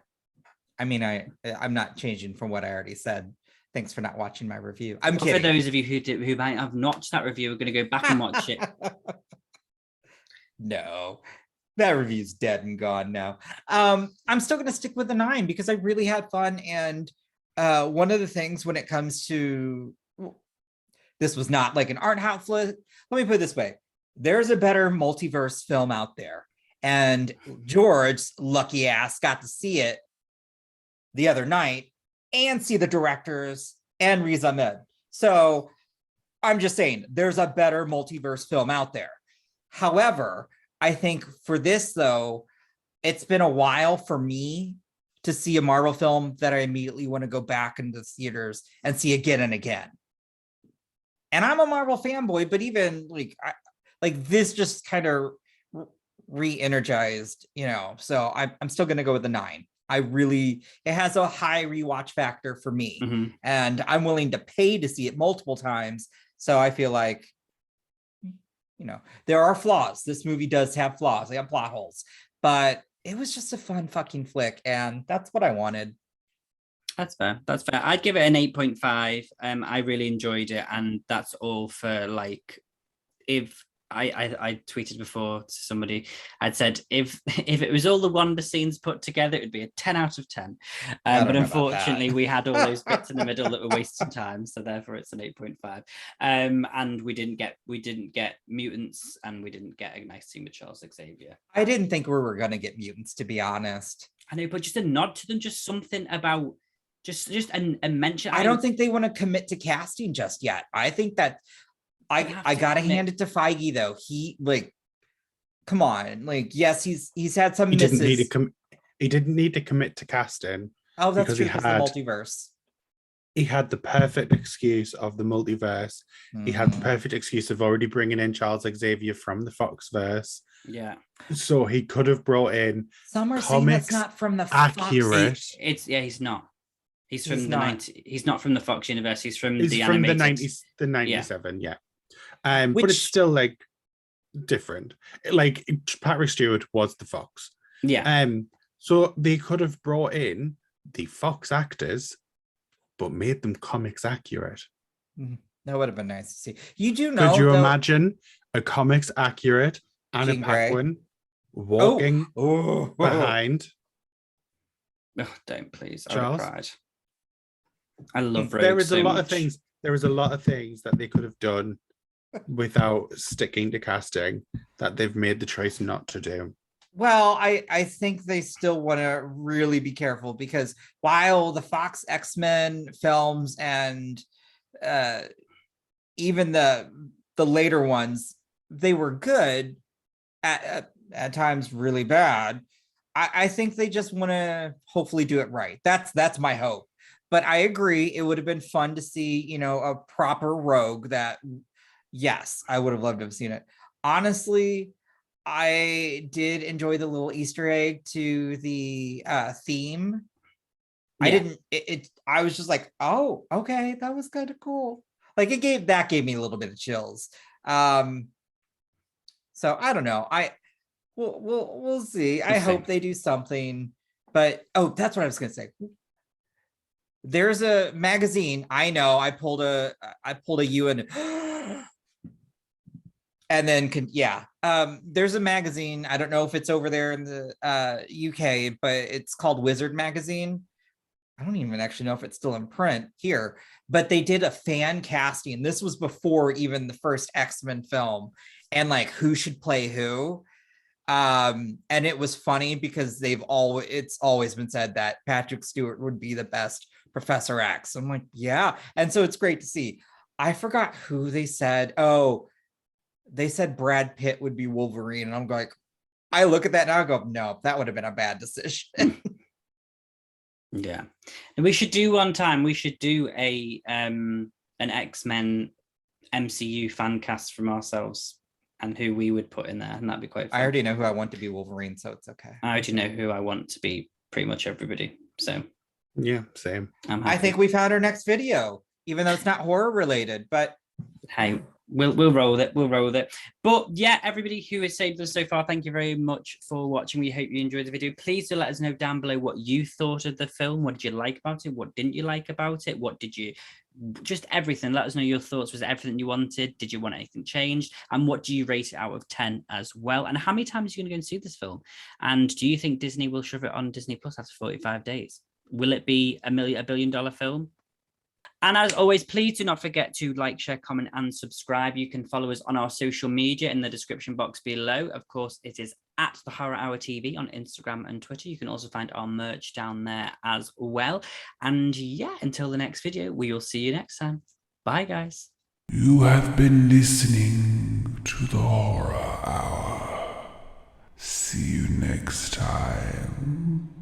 I mean, I'm not changing from what I already said. Thanks for not watching my review. I'm kidding. For those of you who might have watched that review, we're going to go back and watch it. No, that review's dead and gone now. I'm still going to stick with the 9 because I really had fun. And one of the things when it comes to this was not like an art house flick. Let me put it this way. There's a better multiverse film out there. And George's lucky ass got to see it the other night and see the directors and Riz Ahmed. So I'm just saying there's a better multiverse film out there. However, I think for this though, it's been a while for me to see a Marvel film that I immediately want to go back into the theaters and see again and again. And I'm a Marvel fanboy, but even like this just kind of re-energized, so I'm still going to go with the 9. It has a high rewatch factor for me, and I'm willing to pay to see it multiple times. So I feel like, there are flaws. This movie does have flaws. They have plot holes, but it was just a fun fucking flick. And that's what I wanted. That's fair. I'd give it an 8.5. I really enjoyed it. And that's all for if I tweeted before to somebody, I'd said if it was all the Wanda scenes put together, it would be a 10 out of 10. But unfortunately, we had all those bits in the middle that were wasting time, so therefore it's an 8.5. And we didn't get mutants, and we didn't get a nice scene with Charles Xavier. I didn't think we were gonna get mutants, to be honest. I know, but just a nod to them, just something about just a mention. I don't think they want to commit to casting just yet. I think that. I gotta hand it to Feige though. He come on, yes, he's had some misses. He didn't need to commit to casting. Oh, that's true. Because the multiverse. He had the perfect excuse of the multiverse. He had the perfect excuse of already bringing in Charles Xavier from the Foxverse. Yeah. So he could have brought in. Some are saying that's not from the accurate. Fox. He's not. He's from he's not from the Fox universe. He's from the animated. The 90s, the 97. Yeah. But it's still different. Patrick Stewart was the Fox. Yeah. So they could have brought in the Fox actors, but made them comics accurate. That would have been nice to see. You do know? Could you imagine a comics accurate Anna Paquin walking behind? Oh, don't please! Charles? I cried. I love Rogue. There was so a lot much. of things. There was a lot of things that they could have done without sticking to casting that they've made the choice not to do. Well, I think they still want to really be careful because while the Fox X-Men films and even the later ones, they were good, at times really bad. I think they just want to hopefully do it right. That's my hope. But I agree, it would have been fun to see, a proper Rogue that, yes, I would have loved to have seen it. Honestly, I did enjoy the little Easter egg to the theme. Yeah. I didn't, I was just like, oh, okay, that was kind of cool. Like gave me a little bit of chills. So I don't know. We'll see. I hope they do something, but that's what I was gonna say. There's a magazine. I know I pulled a U and then there's a magazine. I don't know if it's over there in the UK, but it's called Wizard Magazine. I don't even actually know if it's still in print here, but they did a fan casting. This was before even the first X-Men film, and like who should play who. And it was funny because it's always been said that Patrick Stewart would be the best Professor X. I'm like, yeah. And so it's great to see. I forgot who they said. Oh, they said Brad Pitt would be Wolverine. And I'm like, I look at that now and go, no, that would have been a bad decision. Yeah. And we should do an X-Men MCU fan cast from ourselves and who we would put in there, and that'd be quite fun. I already know who I want to be Wolverine, so it's okay. I already know who I want to be pretty much everybody. So yeah, same. I think we found our next video, even though it's not horror related, but hey, we'll roll with it. We'll roll with it. But yeah, everybody who has stayed with us so far, thank you very much for watching. We hope you enjoyed the video. Please do let us know down below what you thought of the film. What did you like about it? What didn't you like about it? What did you... Just everything. Let us know your thoughts. Was it everything you wanted? Did you want anything changed? And what do you rate it out of 10 as well? And how many times are you going to go and see this film? And do you think Disney will shove it on Disney Plus after 45 days? Will it be a $1 billion film? And as always, please do not forget to like, share, comment, and subscribe. You can follow us on our social media in the description box below. Of course, it is at The Horror Hour TV on Instagram and Twitter. You can also find our merch down there as well. And yeah, until the next video, we will see you next time. Bye, guys. You have been listening to The Horror Hour. See you next time.